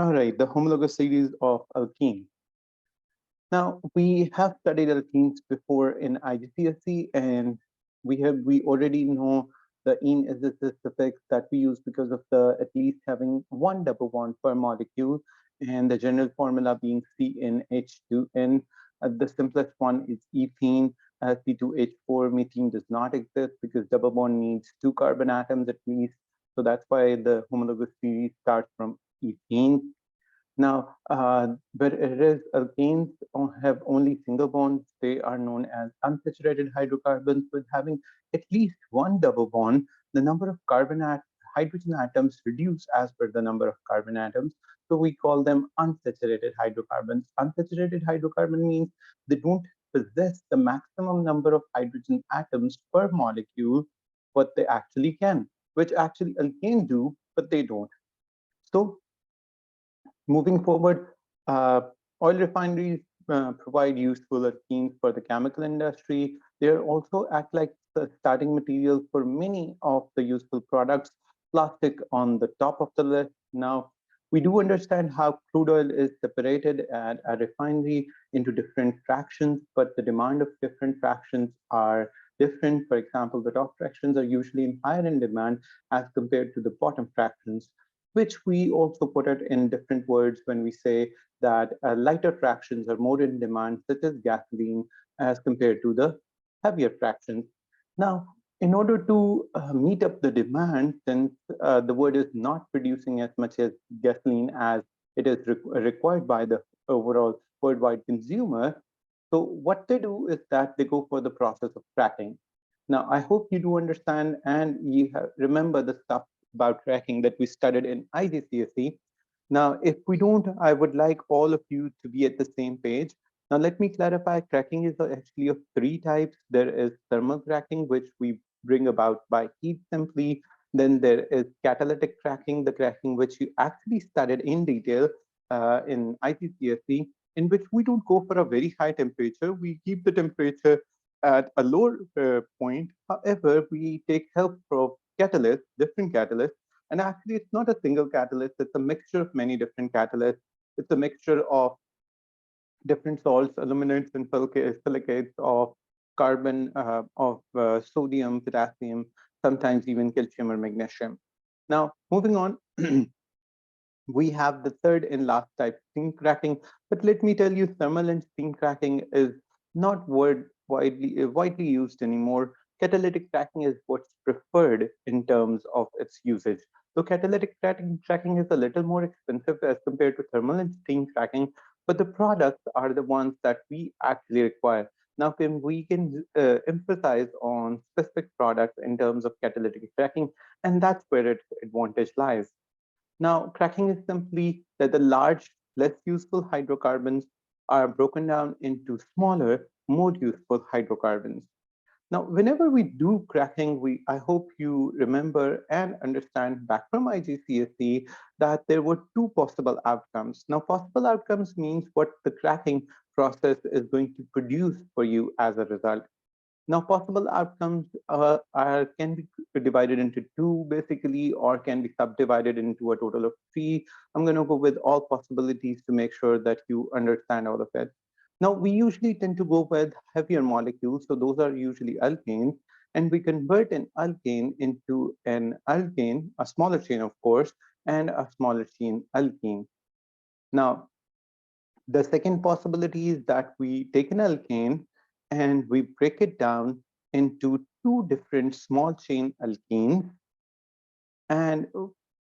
All right, the homologous series of alkene. Now, we have studied alkenes before in IGCSE, and we already know the ene is the suffix that we use because of the at least having one double bond per molecule, and the general formula being CnH2n. The simplest one is ethene. C2H4 methane does not exist because double bond needs two carbon atoms at least. So that's why the homologous series starts from ethene. Now, whereas alkanes have only single bonds, they are known as unsaturated hydrocarbons with having at least one double bond. The number of hydrogen atoms reduce as per the number of carbon atoms. So we call them unsaturated hydrocarbons. Unsaturated hydrocarbon means they don't possess the maximum number of hydrogen atoms per molecule, what they actually can, which actually alkane do, but they don't. So moving forward, uh, oil refineries provide useful alkenes for the chemical industry. They also act like the starting material for many of the useful products, plastic on the top of the list. Now, we do understand how crude oil is separated at a refinery into different fractions, but the demand of different fractions are different. For example, the top fractions are usually higher in demand as compared to the bottom fractions, which we also put it in different words when we say that lighter fractions are more in demand, such as gasoline, as compared to the heavier fractions. Now, in order to meet up the demand, since the world is not producing as much as gasoline as it is required by the overall worldwide consumer, so what they do is that they go for the process of cracking. Now, I hope you do understand and you remember the stuff about cracking that we studied in IGCSE. Now, if we don't, I would like all of you to be at the same page. Now, let me clarify, cracking is actually of three types. There is thermal cracking, which we bring about by heat simply. Then there is catalytic cracking, the cracking which you actually studied in detail in IGCSE, in which we don't go for a very high temperature. We keep the temperature at a lower point. However, we take help from catalysts, different catalysts, and actually it's not a single catalyst, it's a mixture of many different catalysts. It's a mixture of different salts, aluminates, and silicates of carbon, sodium, potassium, sometimes even calcium or magnesium. Now, moving on, we have the third and last type, steam cracking. But let me tell you, thermal and steam cracking is not widely used anymore. Catalytic cracking is what's preferred in terms of its usage. So catalytic cracking is a little more expensive as compared to thermal and steam cracking, but the products are the ones that we actually require. Now, we can emphasize on specific products in terms of catalytic cracking, and that's where its advantage lies. Now, cracking is simply that the large, less useful hydrocarbons are broken down into smaller, more useful hydrocarbons. Now, whenever we do cracking, I hope you remember and understand back from IGCSE that there were two possible outcomes. Now, possible outcomes means what the cracking process is going to produce for you as a result. Now, possible outcomes can be divided into two basically, or can be subdivided into a total of three. I'm going to go with all possibilities to make sure that you understand all of it. Now, we usually tend to go with heavier molecules, so those are usually alkanes, and we convert an alkane into an alkane, a smaller chain, of course, and a smaller chain alkene. Now, the second possibility is that we take an alkane and we break it down into two different small chain alkenes. And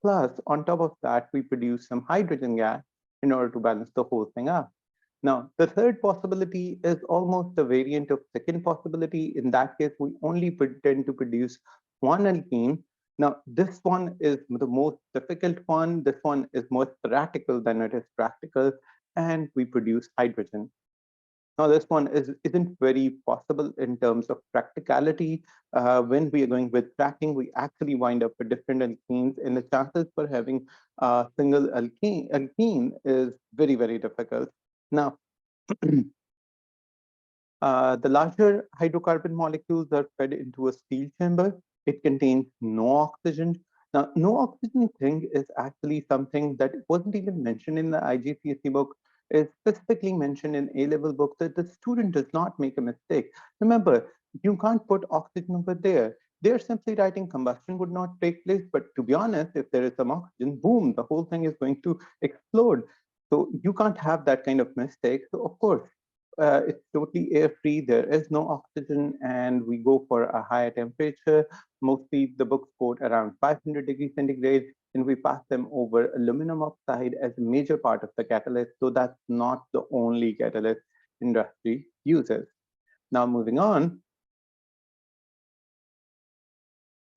plus, on top of that, we produce some hydrogen gas in order to balance the whole thing up. Now, the third possibility is almost a variant of second possibility. In that case, we only tend to produce one alkene. Now, this one is the most difficult one. This one is more theoretical than it is practical, and we produce hydrogen. Now, this one isn't very possible in terms of practicality. When we are going with cracking, we actually wind up with different alkenes, and the chances for having a single alkene is very, very difficult. Now, the larger hydrocarbon molecules are fed into a steel chamber. It contains no oxygen, Now, no oxygen thing is actually something that wasn't even mentioned in the IGCSE book. It's specifically mentioned in A-level book that the student does not make a mistake. Remember, you can't put oxygen over there. They're simply writing combustion would not take place, but to be honest, if there is some oxygen, boom, the whole thing is going to explode. So you can't have that kind of mistake. So of course, it's totally air free. There is no oxygen, and we go for a higher temperature. Mostly the books quote around 500 degrees centigrade, and we pass them over aluminum oxide as a major part of the catalyst. So that's not the only catalyst industry uses. Now moving on,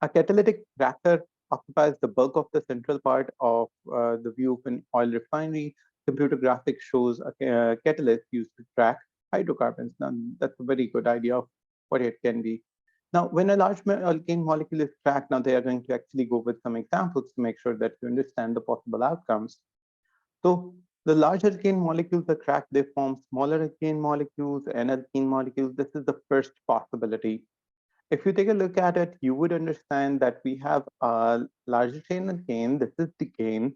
a catalytic cracker occupies the bulk of the central part of the view of an oil refinery. Computer graphics shows a catalyst used to crack hydrocarbons. Now, that's a very good idea of what it can be. Now, when a large alkane molecule is cracked, now they are going to actually go with some examples to make sure that you understand the possible outcomes. So the larger alkane molecules are cracked, they form smaller alkane molecules and alkene molecules. This is the first possibility. If you take a look at it, you would understand that we have a larger chain alkane. This is decane.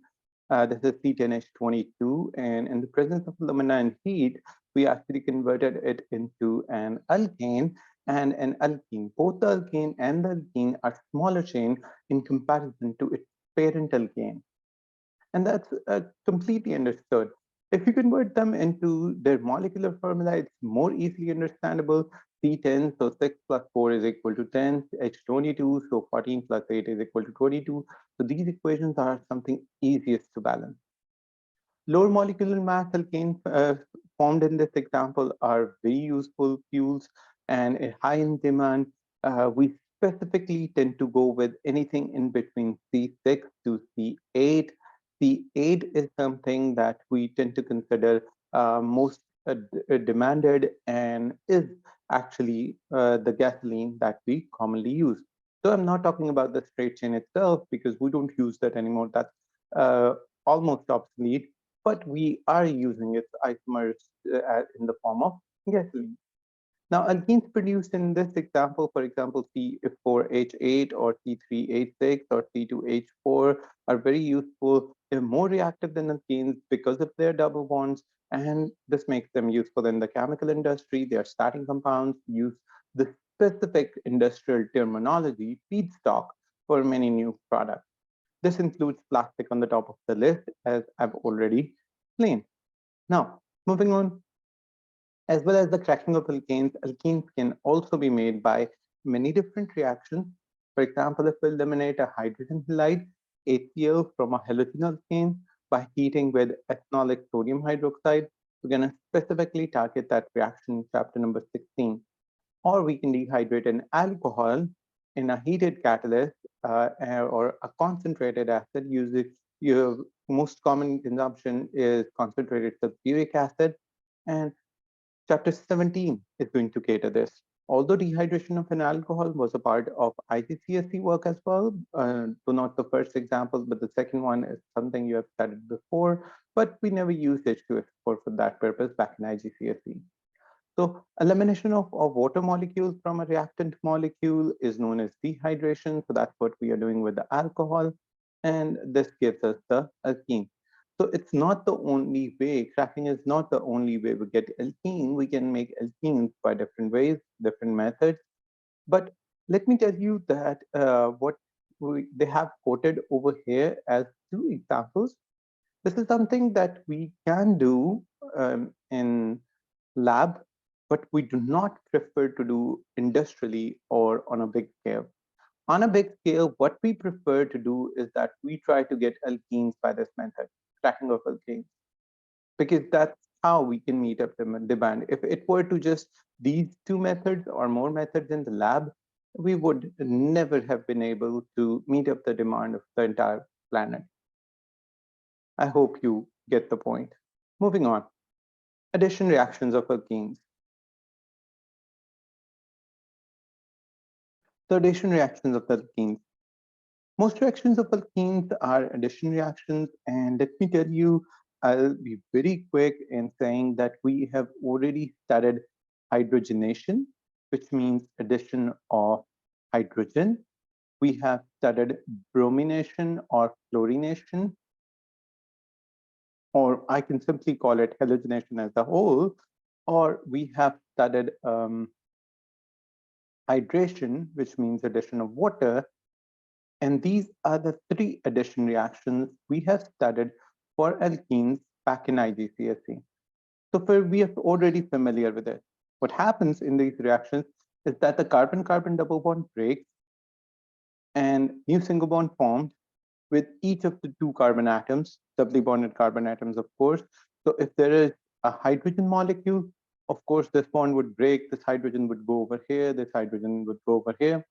This is C10H22. And in the presence of alumina and heat, we actually converted it into an alkane and an alkene. Both the alkane and the alkene are smaller chain in comparison to its parent alkane. And that's completely understood. If you convert them into their molecular formula, it's more easily understandable. C10, so 6 plus 4 is equal to 10, H22, so 14 plus 8 is equal to 22. So these equations are something easiest to balance. Lower molecular mass alkanes formed in this example are very useful fuels and high in demand. We specifically tend to go with anything in between C6 to C8. C8 is something that we tend to consider most demanded and is actually the gasoline that we commonly use. So I'm not talking about the straight chain itself because we don't use that anymore. That's almost obsolete, but we are using its isomers in the form of gasoline. Now, alkenes produced in this example, for example, C4H8 or C3H6 or C2H4 are very useful. They're more reactive than alkenes because of their double bonds, and this makes them useful in the chemical industry. They are starting compounds, use the specific industrial terminology, feedstock, for many new products. This includes plastic on the top of the list, as I've already explained. Now, moving on, as well as the cracking of alkenes can also be made by many different reactions. For example, if we eliminate a hydrogen halide, HCl, from a halogen alkane by heating with ethanolic sodium hydroxide, we're going to specifically target that reaction in chapter number 16. Or we can dehydrate an alcohol in a heated catalyst or a concentrated acid using your most common consumption is concentrated sulfuric acid. And chapter 17 is going to cater this. Although dehydration of an alcohol was a part of IGCSE work as well, so not the first example, but the second one is something you have studied before, but we never used H2S4 for that purpose back in IGCSE. So elimination of water molecules from a reactant molecule is known as dehydration. So that's what we are doing with the alcohol. And this gives us the alkene. So it's not the only way, cracking is not the only way we get alkene. We can make alkenes by different ways, different methods. But let me tell you that they have quoted over here as two examples. This is something that we can do in lab, but we do not prefer to do industrially or on a big scale. On a big scale, what we prefer to do is that we try to get alkenes by this method, cracking of alkenes, because that's how we can meet up the demand. If it were to just these two methods or more methods in the lab, we would never have been able to meet up the demand of the entire planet. I hope you get the point. Moving on, addition reactions of alkenes. The addition reactions of alkenes. Most reactions of alkenes are addition reactions, and let me tell you, I'll be very quick in saying that we have already studied hydrogenation, which means addition of hydrogen. We have studied bromination or fluorination, or I can simply call it halogenation as a whole, or we have studied hydration, which means addition of water. And these are the three addition reactions we have studied for alkenes back in IGCSE. So we are already familiar with it. What happens in these reactions is that the carbon-carbon double bond breaks and new single bond forms with each of the two carbon atoms, doubly bonded carbon atoms, of course. So if there is a hydrogen molecule, of course, this bond would break, this hydrogen would go over here, this hydrogen would go over here.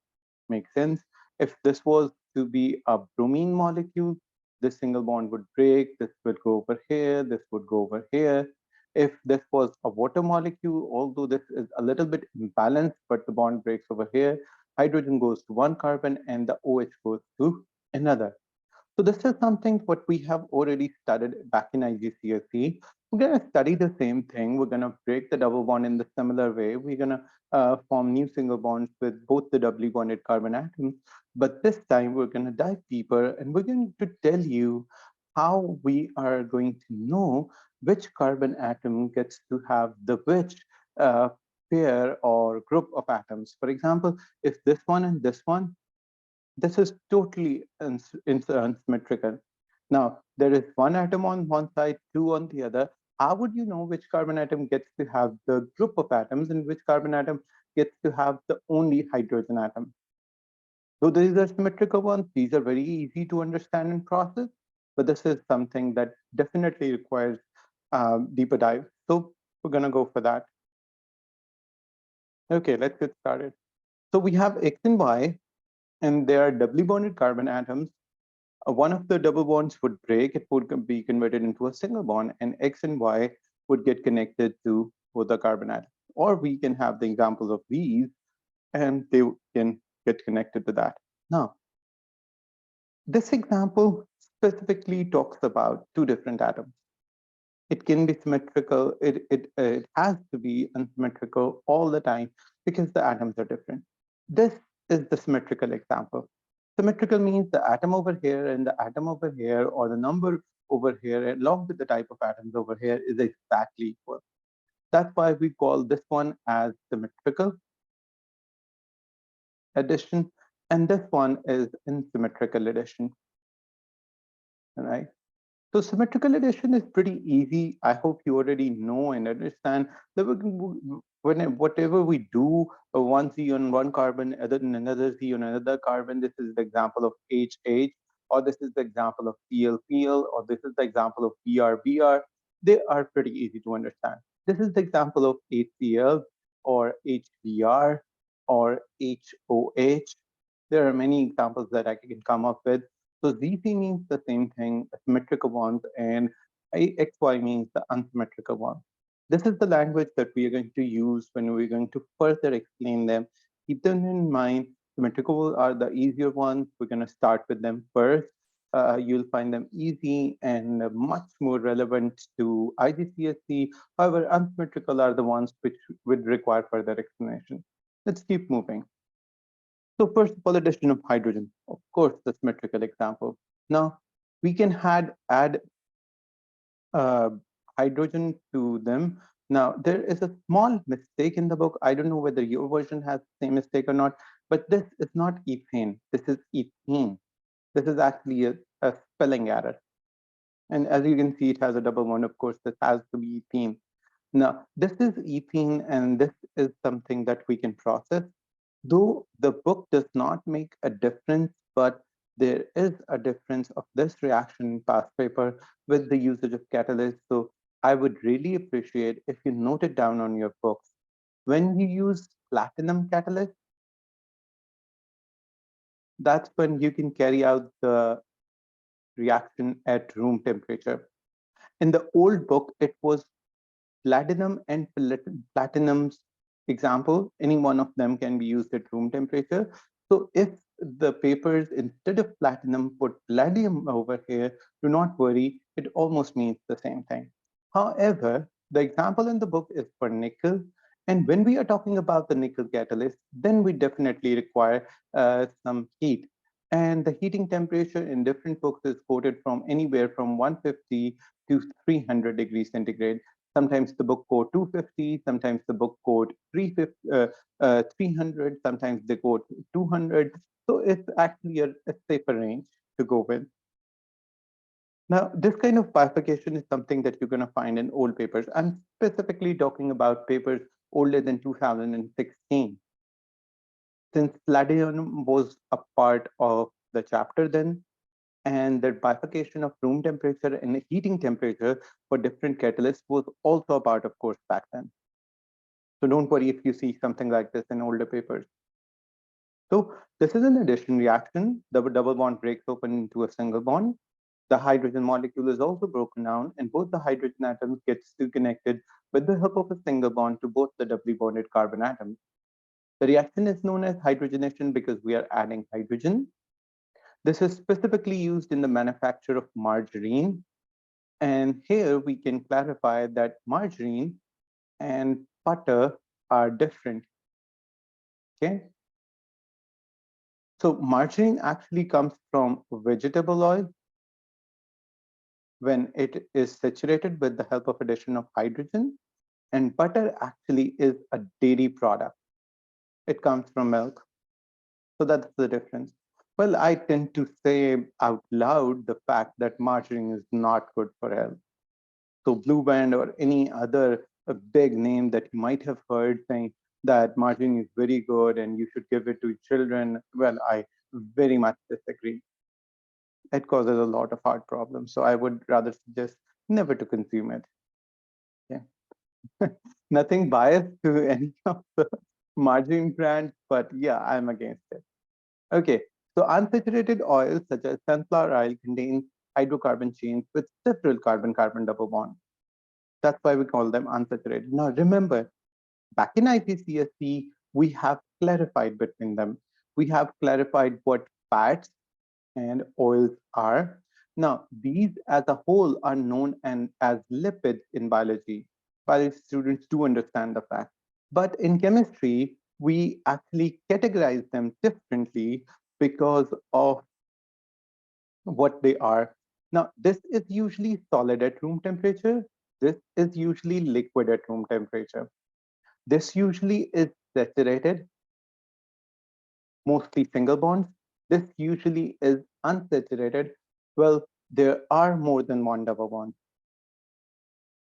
Makes sense. If this was to be a bromine molecule, this single bond would break, this would go over here, this would go over here. If this was a water molecule, although this is a little bit imbalanced, but the bond breaks over here, hydrogen goes to one carbon and the OH goes to another. So this is something what we have already studied back in IGCSE. We're going to study the same thing. We're going to break the double bond in the similar way. We're going to form new single bonds with both the doubly bonded carbon atoms. But this time we're going to dive deeper and we're going to tell you how we are going to know which carbon atom gets to have the which uh, pair or group of atoms. For example, if this one and this is totally unsymmetrical. Now, there is one atom on one side, two on the other. How would you know which carbon atom gets to have the group of atoms and which carbon atom gets to have the only hydrogen atom? So these are symmetrical ones. These are very easy to understand and process, but this is something that definitely requires deeper dive. So we're going to go for that. Okay, let's get started. So we have X and Y, and they are doubly bonded carbon atoms. One of the double bonds would break, it would be converted into a single bond, and X and Y would get connected to both the carbon atoms. Or we can have the examples of these, and they can get connected to that. Now, this example specifically talks about two different atoms. It can be symmetrical, it has to be unsymmetrical all the time because the atoms are different. This is the symmetrical example. Symmetrical means the atom over here and the atom over here, or the number over here, along with the type of atoms over here, is exactly equal. That's why we call this one as symmetrical addition, and this one is asymmetrical addition. All right. So symmetrical addition is pretty easy. I hope you already know and understand that whatever we do, one Z on one carbon, other than another Z on another carbon, this is the example of HH, or this is the example of PL, or this is the example of BR. They are pretty easy to understand. This is the example of HCl, or HBr, or HOH. There are many examples that I can come up with. So ZC means the same thing, symmetrical ones, and XY means the unsymmetrical ones. This is the language that we are going to use when we're going to further explain them. Keep them in mind. Symmetrical are the easier ones. We're going to start with them first. You'll find them easy and much more relevant to IGCSE. However, unsymmetrical are the ones which would require further explanation. Let's keep moving. So first of all, addition of hydrogen, of course, the symmetrical example. Now, we can add uh, hydrogen to them. Now, there is a small mistake in the book. I don't know whether your version has the same mistake or not, but this is not ethane. This is ethene. This is actually a spelling error. And as you can see, it has a double bond. Of course, this has to be ethene. Now, this is ethene, and this is something that we can process. Though the book does not make a difference, but there is a difference of this reaction in past paper with the usage of catalyst. So I would really appreciate if you note it down on your books. When you use platinum catalyst, that's when you can carry out the reaction at room temperature. In the old book, it was platinum and platinum's example, any one of them can be used at room temperature. So if the papers, instead of platinum, put palladium over here, do not worry, it almost means the same thing. However, the example in the book is for nickel. And when we are talking about the nickel catalyst, then we definitely require some heat. And the heating temperature in different books is quoted from anywhere from 150 to 300 degrees centigrade. Sometimes the book quote 250, sometimes the book quote 300, sometimes they quote 200. So it's actually a safer range to go with. Now, this kind of bifurcation is something that you're going to find in old papers. I'm specifically talking about papers older than 2016. Since Palladium was a part of the chapter then, and the bifurcation of room temperature and heating temperature for different catalysts was also a part of course back then. So don't worry if you see something like this in older papers. So this is an addition reaction. The double bond breaks open into a single bond. The hydrogen molecule is also broken down, and both the hydrogen atoms get still connected with the help of a single bond to both the doubly bonded carbon atoms. The reaction is known as hydrogenation because we are adding hydrogen. This is specifically used in the manufacture of margarine. And here we can clarify that margarine and butter are different. Okay. So margarine actually comes from vegetable oil when it is saturated with the help of addition of hydrogen. And butter actually is a dairy product. It comes from milk. So that's the difference. Well, I tend to say out loud the fact that margarine is not good for health. So Blue Band or any other big name that you might have heard saying that margarine is very good and you should give it to children, well, I very much disagree. It causes a lot of heart problems. So I would rather suggest never to consume it. Yeah. Nothing biased to any of the margarine brands, but yeah, I'm against it. Okay, so unsaturated oils such as sunflower oil contains hydrocarbon chains with several carbon-carbon double bonds. That's why we call them unsaturated. Now remember, back in IPCSE, we have clarified between them. We have clarified what fats and oils are. Now, these as a whole are known as lipids in biology. Biology students do understand the fact. But in chemistry, we actually categorize them differently because of what they are. Now, this is usually solid at room temperature. This is usually liquid at room temperature. This usually is saturated, mostly single bonds. This usually is unsaturated. Well, there are more than one double bond.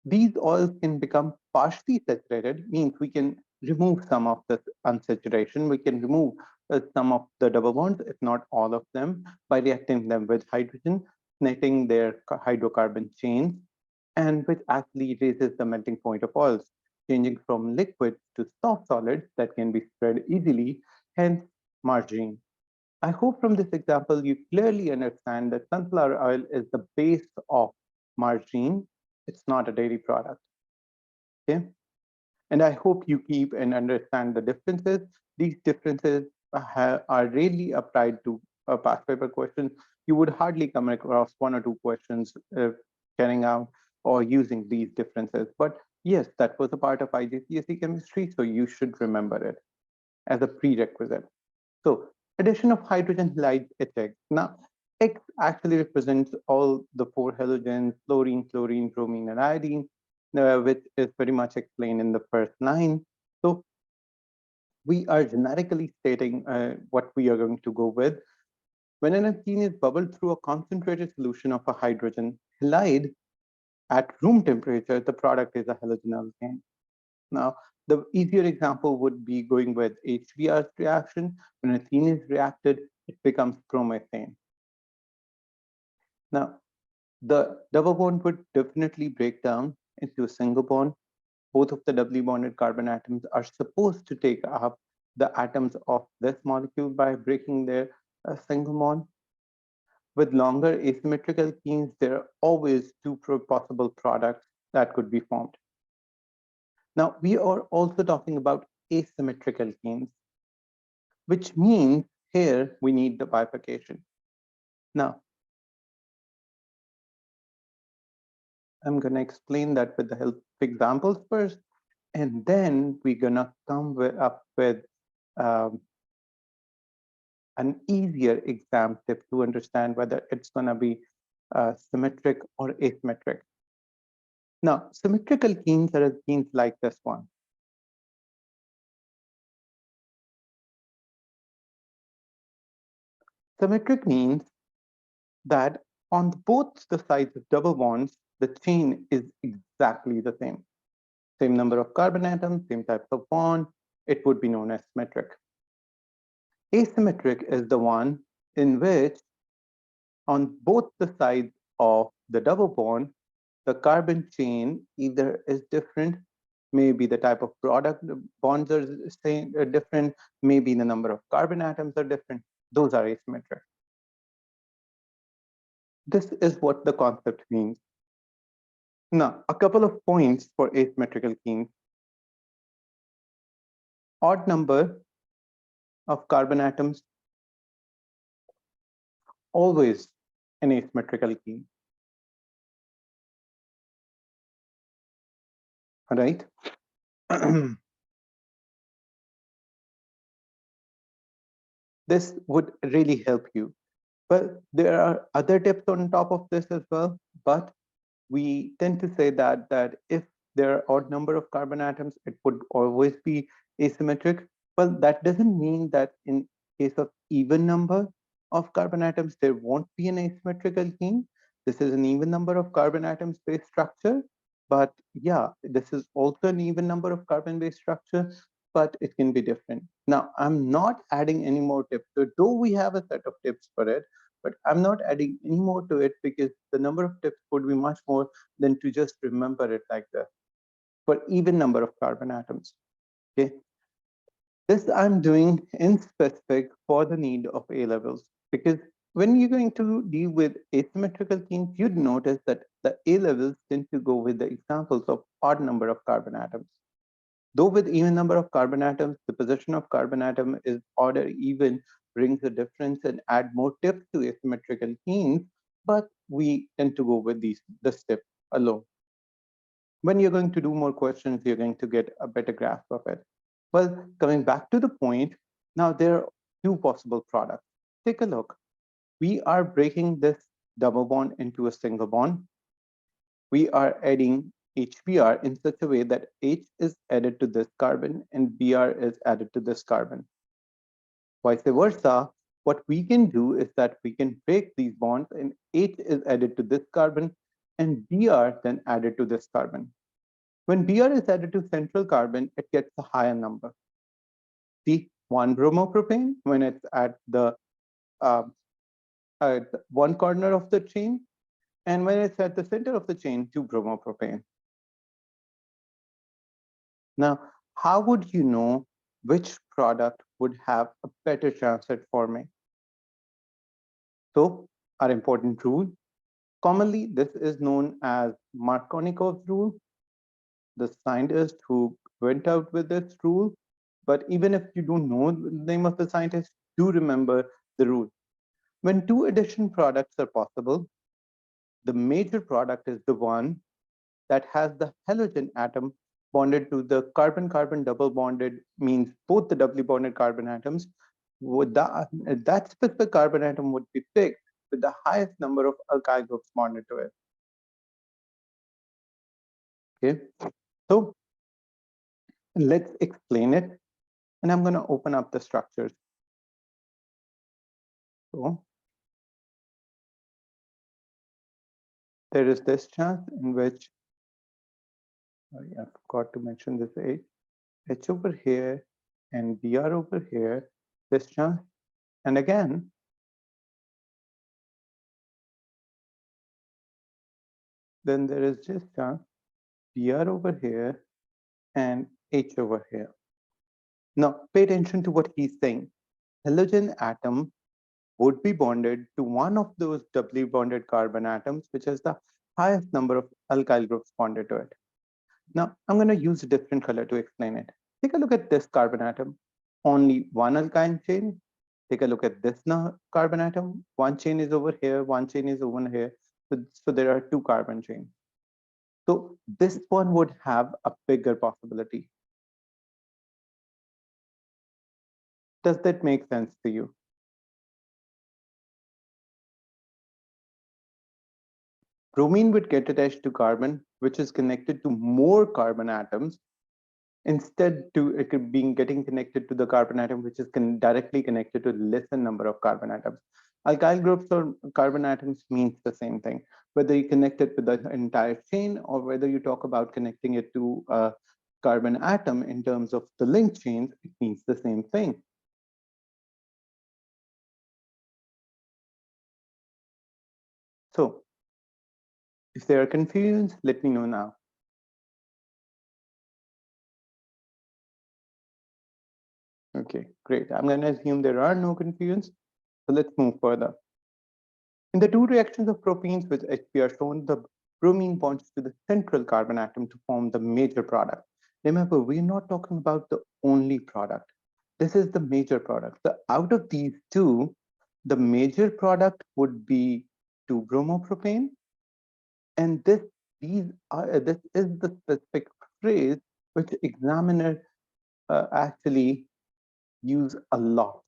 These oils can become partially saturated, means we can remove some of the unsaturation. We can remove some of the double bonds, if not all of them, by reacting them with hydrogen, netting their hydrocarbon chains, and which actually raises the melting point of oils, changing from liquids to soft solids that can be spread easily, hence margarine. I hope from this example you clearly understand that sunflower oil is the base of margarine. It's not a dairy product. Okay. And I hope you keep and understand the differences. These differences are really applied to a past paper question. You would hardly come across one or two questions carrying out or using these differences. But yes, that was a part of IGCSE chemistry, so you should remember it as a prerequisite. So addition of hydrogen halides HX. Now, X actually represents all the four halogens, fluorine, chlorine, bromine, and iodine, which is very much explained in the first line. So we are generically stating what we are going to go with. When an alkene is bubbled through a concentrated solution of a hydrogen halide at room temperature, the product is a halogen alkane. Now, the easier example would be going with HBr's reaction. When ethene is reacted, it becomes promethane. Now, the double bond would definitely break down into a single bond. Both of the doubly bonded carbon atoms are supposed to take up the atoms of this molecule by breaking their single bond. With longer asymmetrical alkenes, there are always two possible products that could be formed. Now, we are also talking about asymmetrical alkenes, which means here we need the bifurcation. Now, I'm going to explain that with the help of examples first, and then we're going to come up with an easier exam tip to understand whether it's going to be symmetric or asymmetric. Now, symmetrical alkenes are alkenes like this one. Symmetric means that on both the sides of double bonds, the chain is exactly the same. Same number of carbon atoms, same types of bond, it would be known as symmetric. Asymmetric is the one in which on both the sides of the double bond, the carbon chain either is different, maybe the type of product bonds are different, maybe the number of carbon atoms are different. Those are asymmetric. This is what the concept means. Now, a couple of points for asymmetrical alkenes. Odd number of carbon atoms, always an asymmetrical alkene. All right. This would really help you. But there are other tips on top of this as well. But we tend to say that if there are odd number of carbon atoms, it would always be asymmetric. Well, that doesn't mean that in case of even number of carbon atoms, there won't be an asymmetric alkene. This is an even number of carbon atoms based structure. But yeah, this is also an even number of carbon based structure, but it can be different. Now, I'm not adding any more tips to it, though we have a set of tips for it, but I'm not adding any more to it because the number of tips would be much more than to just remember it like this for even number of carbon atoms. Okay. This I'm doing in specific for the need of A levels, because when you're going to deal with asymmetrical alkenes, you'd notice that the A levels tend to go with the examples of odd number of carbon atoms. Though with even number of carbon atoms, the position of carbon atom is odd or even brings a difference and add more tips to asymmetrical alkenes, but we tend to go with this tip alone. When you're going to do more questions, you're going to get a better grasp of it. Well, coming back to the point, now there are two possible products. Take a look. We are breaking this double bond into a single bond. We are adding HBr in such a way that H is added to this carbon and Br is added to this carbon. Vice versa, what we can do is that we can break these bonds and H is added to this carbon and Br then added to this carbon. When Br is added to central carbon, it gets a higher number. See, 1-bromopropane, when it's at the one corner of the chain, and when it's at the center of the chain, 2-bromopropane. Now, how would you know which product would have a better chance at forming? So, our important rule. Commonly, this is known as Marconicos Rule. The scientist who went out with this rule, but even if you don't know the name of the scientist, do remember the rule. When two addition products are possible, the major product is the one that has the halogen atom bonded to the carbon-carbon double bonded, means both the doubly bonded carbon atoms, would that specific carbon atom would be picked with the highest number of alkyl groups bonded to it. Okay, so let's explain it. And I'm going to open up the structures. So there is this chance in which, I forgot to mention this H over here and Br over here, this chance. And again, then there is this chance, Br over here and H over here. Now, pay attention to what he's saying. Halogen atom would be bonded to one of those doubly bonded carbon atoms, which has the highest number of alkyl groups bonded to it. Now, I'm going to use a different color to explain it. Take a look at this carbon atom. Only one alkyne chain. Take a look at this carbon atom. One chain is over here, one chain is over here. So there are two carbon chains. So this one would have a bigger possibility. Does that make sense to you? Bromine would get attached to carbon, which is connected to more carbon atoms, instead to it being getting connected to the carbon atom, which is directly connected to lesser number of carbon atoms. Alkyl groups or carbon atoms means the same thing, whether you connect it to the entire chain or whether you talk about connecting it to a carbon atom in terms of the link chains, it means the same thing. So if they are confused, let me know now. Okay, great. I'm going to assume there are no confusions. So let's move further. In the two reactions of propenes with HBr shown, the bromine bonds to the central carbon atom to form the major product. Remember, we're not talking about the only product. This is the major product. So out of these two, the major product would be 2-bromopropane. And this is the specific phrase which examiner actually use a lot.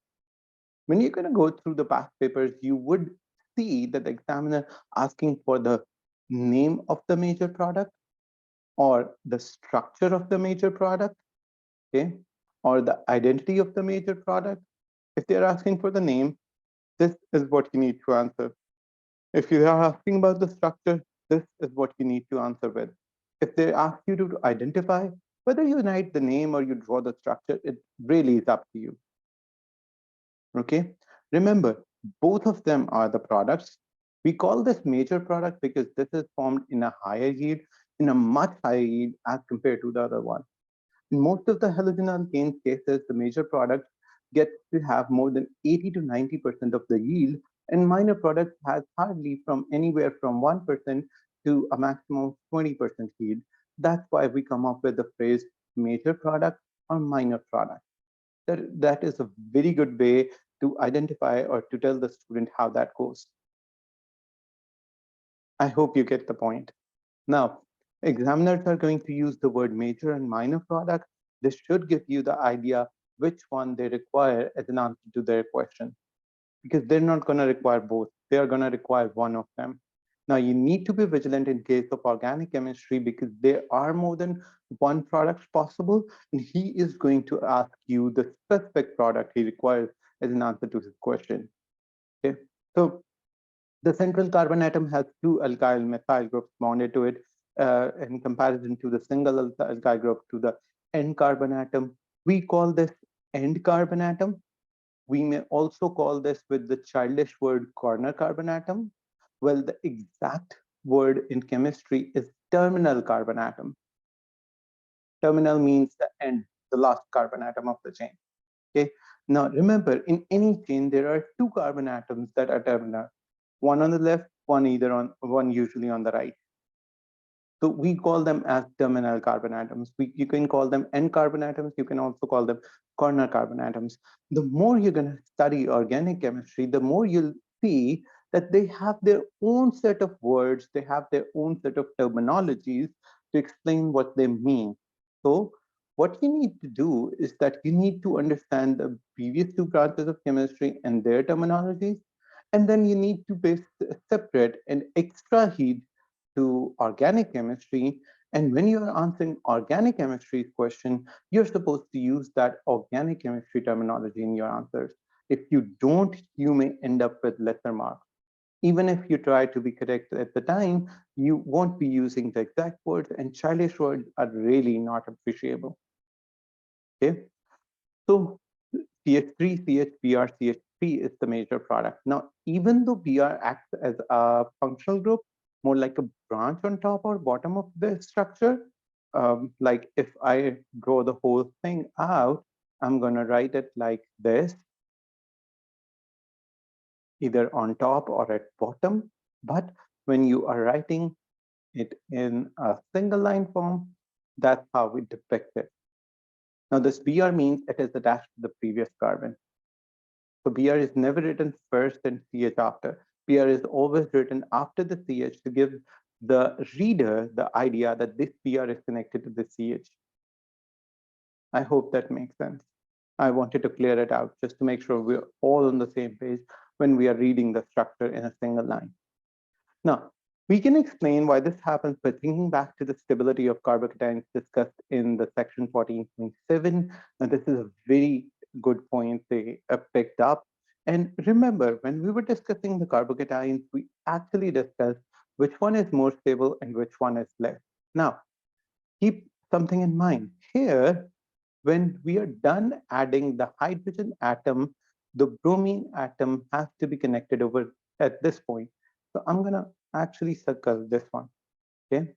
When you're going to go through the past papers, you would see that the examiner asking for the name of the major product or the structure of the major product, okay, or the identity of the major product. If they're asking for the name, this is what you need to answer. If you are asking about the structure, this is what you need to answer with. If they ask you to identify, whether you write the name or you draw the structure, it really is up to you. Okay, remember, both of them are the products. We call this major product because this is formed in a higher yield, in a much higher yield as compared to the other one. In most of the halogen alkanes cases, the major product gets to have more than 80 to 90% of the yield, and minor product has hardly from anywhere from 1% to a maximum of 20% yield. That's why we come up with the phrase major product or minor product. That is a very good way to identify or to tell the student how that goes. I hope you get the point. Now, examiners are going to use the word major and minor product. This should give you the idea which one they require as an answer to their question, because they're not going to require both. They are going to require one of them. Now, you need to be vigilant in case of organic chemistry because there are more than one product possible, and he is going to ask you the specific product he requires as an answer to his question. Okay, so the central carbon atom has two alkyl methyl groups bonded to it in comparison to the single alkyl group to the end carbon atom. We call this end carbon atom. We may also call this with the childish word corner carbon atom. Well, the exact word in chemistry is terminal carbon atom. Terminal means the end, the last carbon atom of the chain. Okay. Now remember, in any chain, there are two carbon atoms that are terminal. One on the left, one usually on the right. So we call them as terminal carbon atoms. You can call them end carbon atoms. You can also call them corner carbon atoms. The more you're going to study organic chemistry, the more you'll see that they have their own set of words. They have their own set of terminologies to explain what they mean. So what you need to do is that you need to understand the previous two branches of chemistry and their terminologies. And then you need to be separate and extra heed to organic chemistry. And when you're answering organic chemistry question, you're supposed to use that organic chemistry terminology in your answers. If you don't, you may end up with lesser marks. Even if you try to be correct at the time, you won't be using the exact words, and childish words are really not appreciable. Okay, so CH3, CHBr, CH3 is the major product. Now, even though Br acts as a functional group, more like a branch on top or bottom of the structure, like if I draw the whole thing out, I'm going to write it like this, either on top or at bottom. But when you are writing it in a single line form, that's how we depict it. Now, this Br means it is attached to the previous carbon. So Br is never written first and CH after. Br is always written after the CH to give the reader the idea that this Br is connected to the CH. I hope that makes sense. I wanted to clear it out just to make sure we're all on the same page when we are reading the structure in a single line. Now, We can explain why this happens by thinking back to the stability of carbocations discussed in the section 14.7. And this is a very good point they picked up. And remember, when we were discussing the carbocations, we actually discussed which one is more stable and which one is less. Now, keep something in mind. Here, when we are done adding the hydrogen atom, the bromine atom has to be connected over at this point. So I'm gonna actually circle this one, okay?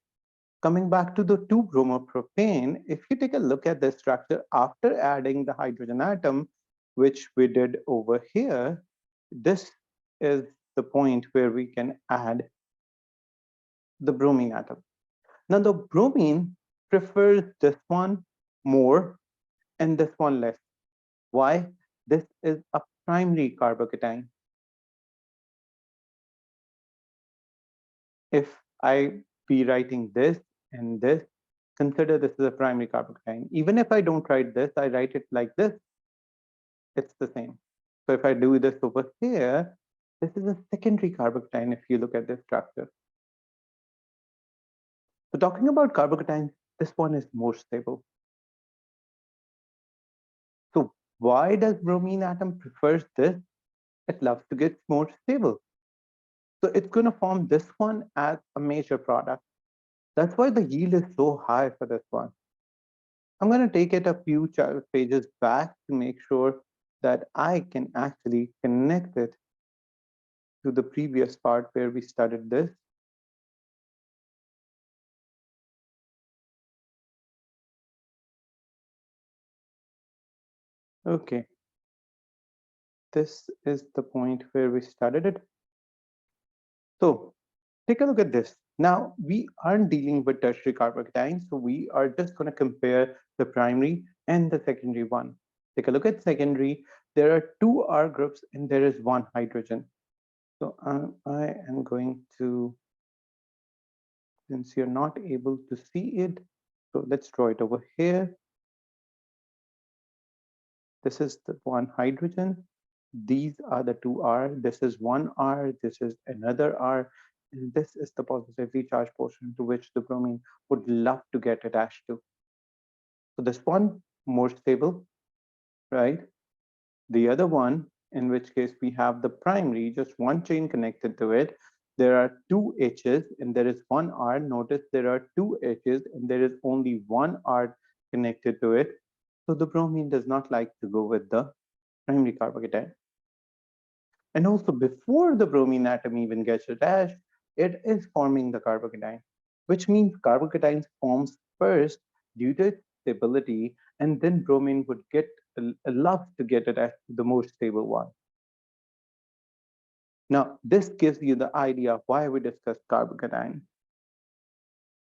Coming back to the 2-bromopropane, if you take a look at the structure after adding the hydrogen atom, which we did over here, this is the point where we can add the bromine atom. Now the bromine prefers this one more and this one less. Why? This is a primary carbocation. If I be writing this and this, consider this is a primary carbocation. Even if I don't write this, I write it like this, it's the same. So if I do this over here, this is a secondary carbocation if you look at this structure. So talking about carbocations, this one is more stable. So why does bromine atom prefers this? It loves to get more stable. So it's going to form this one as a major product. That's why the yield is so high for this one. I'm going to take it a few pages back to make sure that I can actually connect it to the previous part where we studied this. Okay, this is the point where we studied it. So take a look at this. Now, we aren't dealing with tertiary carbocations, so we are just going to compare the primary and the secondary one. Take a look at secondary. There are two R groups and there is one hydrogen. So I am going to, since you're not able to see it, so let's draw it over here. This is the one hydrogen. These are the two R. This is one R. This is another R. And this is the positively charged portion to which the bromine would love to get attached to. So this one more stable, right? The other one, in which case we have the primary, just one chain connected to it. There are two H's and there is one R. Notice there are two H's and there is only one R connected to it. So the bromine does not like to go with the primary carbocation. And also before the bromine atom even gets attached, it is forming the carbocation, which means carbocation forms first due to its stability, and then bromine would get love to get attached to the more stable one. Now, this gives you the idea of why we discussed carbocation.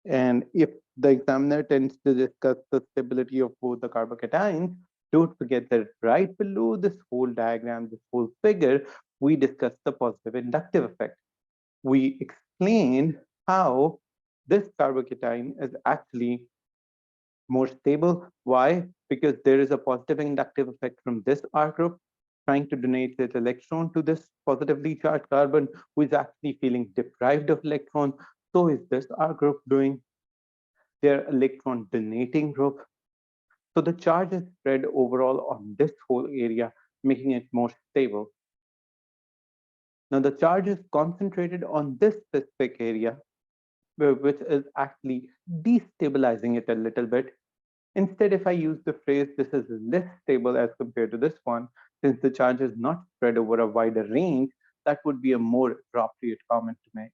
And if the examiner tends to discuss the stability of both the carbocations, don't forget that right below this whole diagram, this whole figure, we discussed the positive inductive effect. We explained how this carbocation is actually more stable. Why? Because there is a positive inductive effect from this R group trying to donate its electron to this positively charged carbon who is actually feeling deprived of electron. So is this R group doing their electron donating group. So the charge is spread overall on this whole area, making it more stable. Now the charge is concentrated on this specific area, which is actually destabilizing it a little bit. Instead, if I use the phrase, this is less stable as compared to this one, since the charge is not spread over a wider range, that would be a more appropriate comment to make.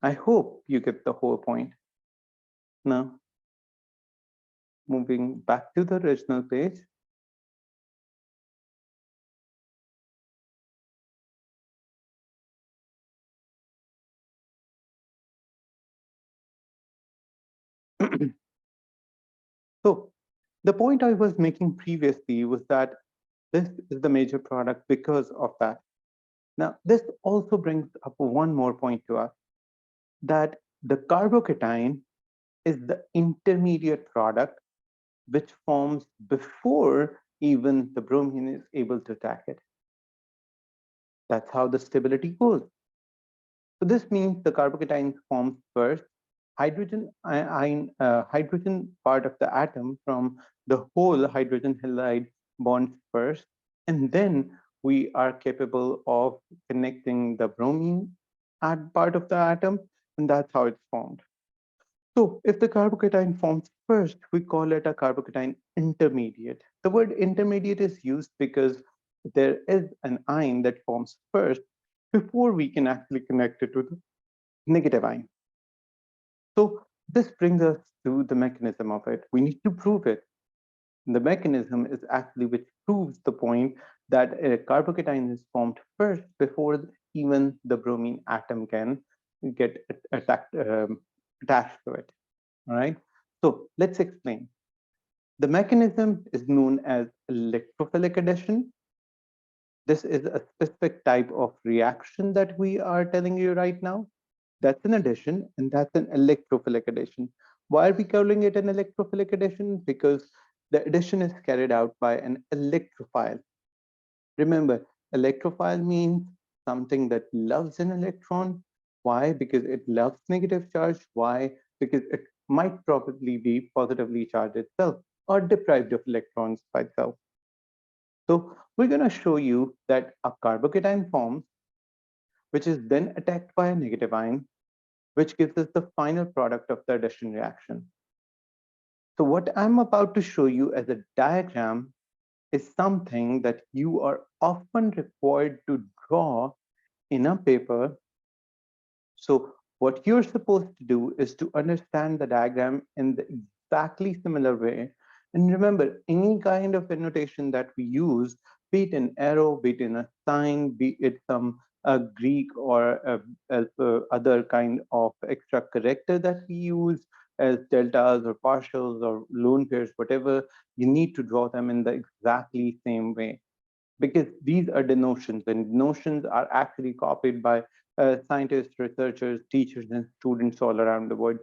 I hope you get the whole point. Now, moving back to the original page. So the point I was making previously was that this is the major product because of that. Now, this also brings up one more point to us, that the carbocation is the intermediate product which forms before even the bromine is able to attack it. That's how the stability goes. So this means the carbocation forms first hydrogen part of the atom from the whole hydrogen halide bonds first, and then we are capable of connecting the bromine at part of the atom, and that's how it's formed. So if the carbocation forms first, we call it a carbocation intermediate. The word intermediate is used because there is an ion that forms first before we can actually connect it to the negative ion. So this brings us to the mechanism of it. We need to prove it. The mechanism is actually which proves the point that a carbocation is formed first before even the bromine atom can get attached to it. All right. So let's explain. The mechanism is known as electrophilic addition. This is a specific type of reaction that we are telling you right now. That's an addition, and that's an electrophilic addition. Why are we calling it an electrophilic addition? Because the addition is carried out by an electrophile. Remember, electrophile means something that loves an electron. Why? Because it loves negative charge. Why? Because it might probably be positively charged itself or deprived of electrons by itself. So we're going to show you that a carbocation forms, which is then attacked by a negative ion, which gives us the final product of the addition reaction. So what I'm about to show you as a diagram is something that you are often required to draw in a paper. So what you're supposed to do is to understand the diagram in the exactly similar way. And remember, any kind of annotation that we use, be it an arrow, be it in a sign, be it some Greek or other kind of extra character that we use as deltas or partials or lone pairs, whatever, you need to draw them in the exactly same way because these are the notions, and notions are actually copied by scientists, researchers, teachers, and students all around the world.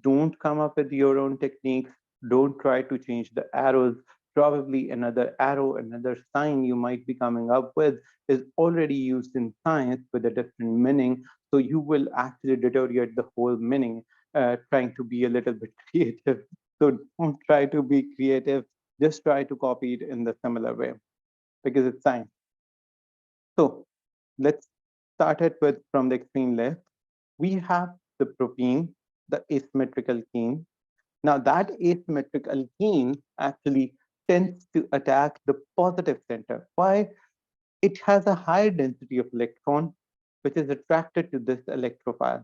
Don't come up with your own techniques. Don't try to change the arrows. Probably another arrow, another sign you might be coming up with is already used in science with a different meaning. So you will actually deteriorate the whole meaning, trying to be a little bit creative. So don't try to be creative. Just try to copy it in the similar way because it's science. So let's start it with from the extreme left. We have the propene, the asymmetrical alkene. Now that asymmetrical alkene actually tends to attack the positive center. Why? It has a higher density of electron, which is attracted to this electrophile.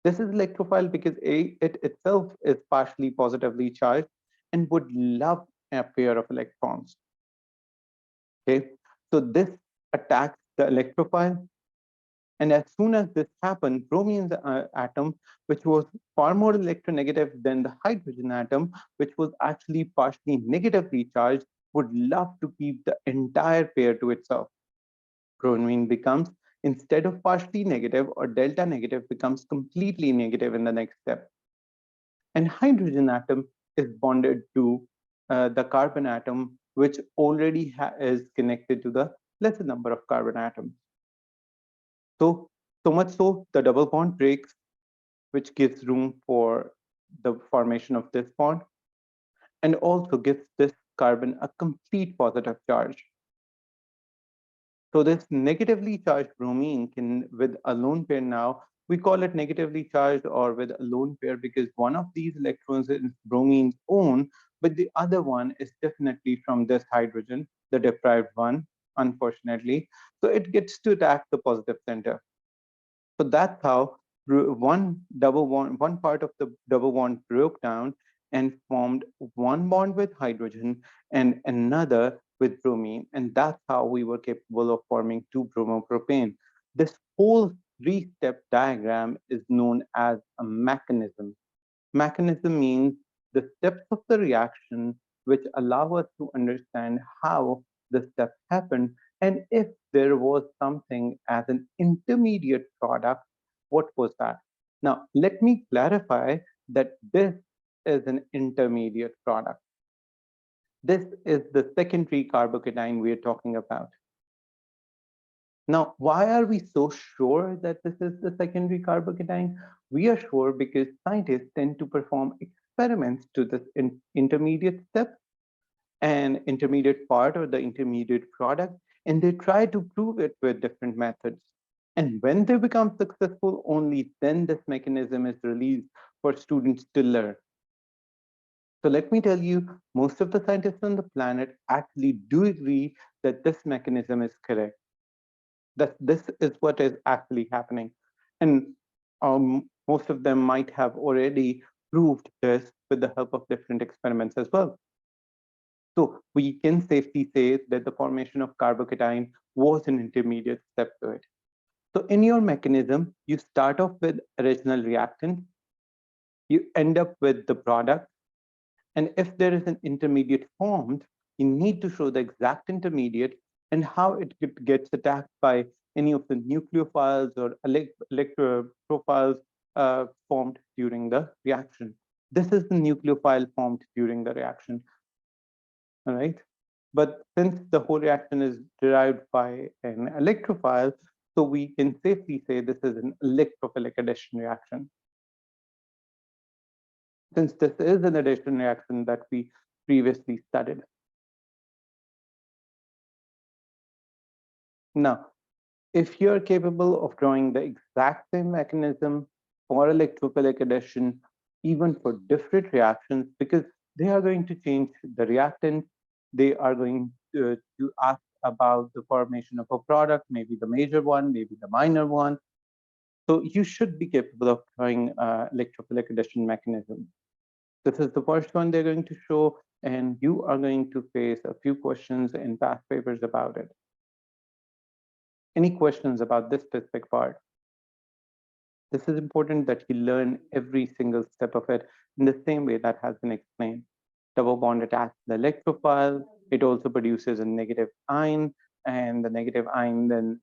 This is electrophile because it itself is partially positively charged and would love a pair of electrons. Okay, so this attacks the electrophile. And as soon as this happened, bromine's atom, which was far more electronegative than the hydrogen atom, which was actually partially negatively charged, would love to keep the entire pair to itself. Bromine becomes, instead of partially negative or delta negative, becomes completely negative in the next step. And hydrogen atom is bonded to the carbon atom, which already is connected to the lesser number of carbon atoms. So much so, the double bond breaks, which gives room for the formation of this bond and also gives this carbon a complete positive charge. So this negatively charged bromine can, with a lone pair now, we call it negatively charged or with a lone pair because one of these electrons is bromine's own, but the other one is definitely from this hydrogen, the deprived one, unfortunately. So it gets to attack the positive center. So that's how one part of the double bond broke down and formed one bond with hydrogen and another with bromine. And that's how we were capable of forming two bromopropane. This whole three-step diagram is known as a mechanism. Mechanism means the steps of the reaction which allow us to understand how the steps happen and if there was something as an intermediate product, what was that? Now, let me clarify that this is an intermediate product. This is the secondary carbocation we are talking about. Now, why are we so sure that this is the secondary carbocation? We are sure because scientists tend to perform experiments to this intermediate step and intermediate part or the intermediate product, and they try to prove it with different methods. And when they become successful, only then this mechanism is released for students to learn. So let me tell you, most of the scientists on the planet actually do agree that this mechanism is correct, that this is what is actually happening. And most of them might have already proved this with the help of different experiments as well. So we can safely say that the formation of carbocation was an intermediate step to it. So in your mechanism, you start off with original reactant, you end up with the product, and if there is an intermediate formed, you need to show the exact intermediate and how it gets attacked by any of the nucleophiles or electrophiles formed during the reaction. This is the nucleophile formed during the reaction, all right? But since the whole reaction is derived by an electrophile, so we can safely say this is an electrophilic addition reaction. Since this is an addition reaction that we previously studied. Now, if you're capable of drawing the exact same mechanism for electrophilic addition, even for different reactions, because they are going to change the reactant, they are going to ask about the formation of a product, maybe the major one, maybe the minor one. So you should be capable of drawing electrophilic addition mechanism. This is the first one they're going to show, and you are going to face a few questions in past papers about it. Any questions about this specific part? This is important that you learn every single step of it in the same way that has been explained. Double bond attached to the electrophile. It also produces a negative ion, and the negative ion then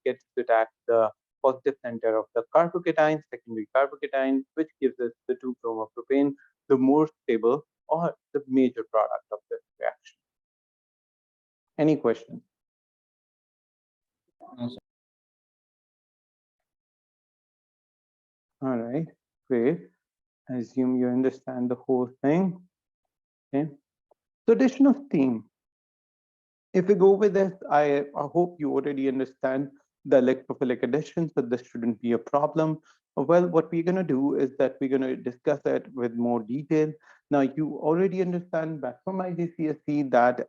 gets to attack the positive center of the carbocation, secondary carbocation, which gives us the 2-chromopropane, the more stable or the major product of this reaction. Any questions? All right, great. I assume you understand the whole thing. Okay. So addition of steam. If we go with this, I hope you already understand the electrophilic addition, so this shouldn't be a problem. Well, what we're going to do is that we're going to discuss it with more detail. Now, you already understand back from IGCSE that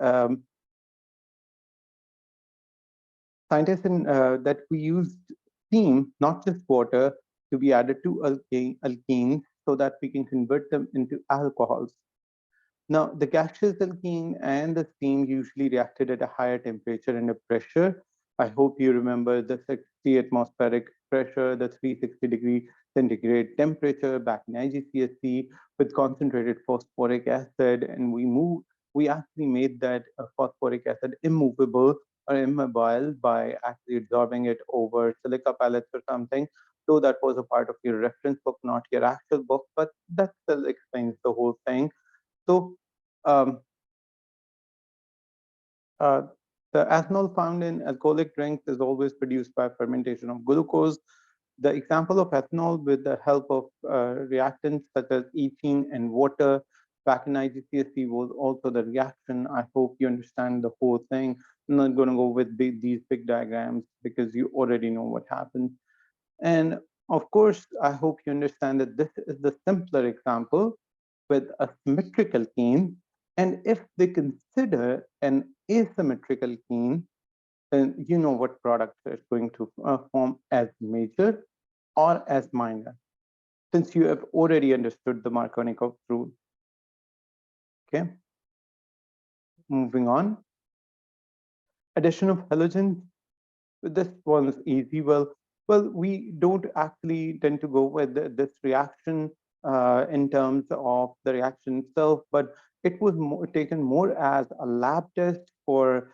scientists that we use steam, not just water, to be added to alkenes so that we can convert them into alcohols. Now, the gaseous alkene and the steam usually reacted at a higher temperature and a pressure. I hope you remember the 60 atmospheric pressure, the 360-degree centigrade temperature back in IGCSE with concentrated phosphoric acid, and we actually made that phosphoric acid immovable or immobile by actually absorbing it over silica pellets or something. So that was a part of your reference book, not your actual book, but that still explains the whole thing. So um, uh, the ethanol found in alcoholic drinks is always produced by fermentation of glucose. The example of ethanol with the help of reactants such as ethene and water back in IGCSE was also the reaction. I hope you understand the whole thing. I'm not going to go with these big diagrams because you already know what happens. And of course, I hope you understand that this is the simpler example with a symmetrical alkene. And if they consider an asymmetrical alkene, then you know what product is going to form as major or as minor, since you have already understood the Marconicos rule. Okay, moving on. Addition of halogens. This one's easy. Well, we don't actually tend to go with this reaction in terms of the reaction itself, but it was taken more as a lab test for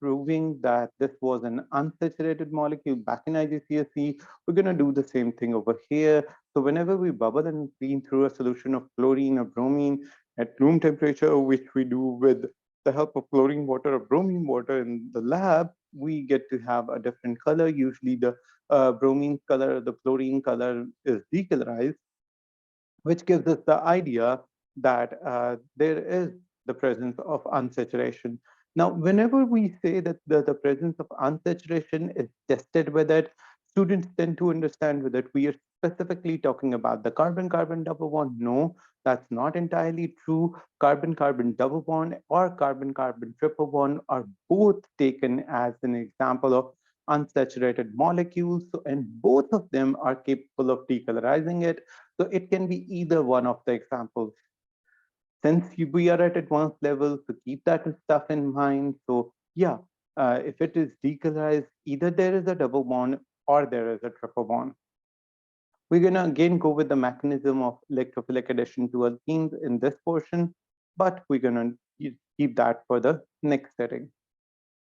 proving that this was an unsaturated molecule back in IGCSE. We're going to do the same thing over here. So whenever we bubble and clean through a solution of chlorine or bromine at room temperature, which we do with the help of chlorine water or bromine water in the lab, we get to have a different color. Usually the bromine color, the chlorine color is decolorized, which gives us the idea that there is the presence of unsaturation. Now, whenever we say that the presence of unsaturation is tested with it, students tend to understand with it, we are specifically talking about the carbon-carbon double bond. No, that's not entirely true. Carbon-carbon double bond or carbon-carbon triple bond are both taken as an example of unsaturated molecules, and both of them are capable of decolorizing it. So it can be either one of the examples. Since we are at advanced levels, so keep that stuff in mind. So yeah, if it is decolorized, either there is a double bond or there is a triple bond. We're gonna again go with the mechanism of electrophilic addition to alkenes in this portion, but we're gonna keep that for the next setting.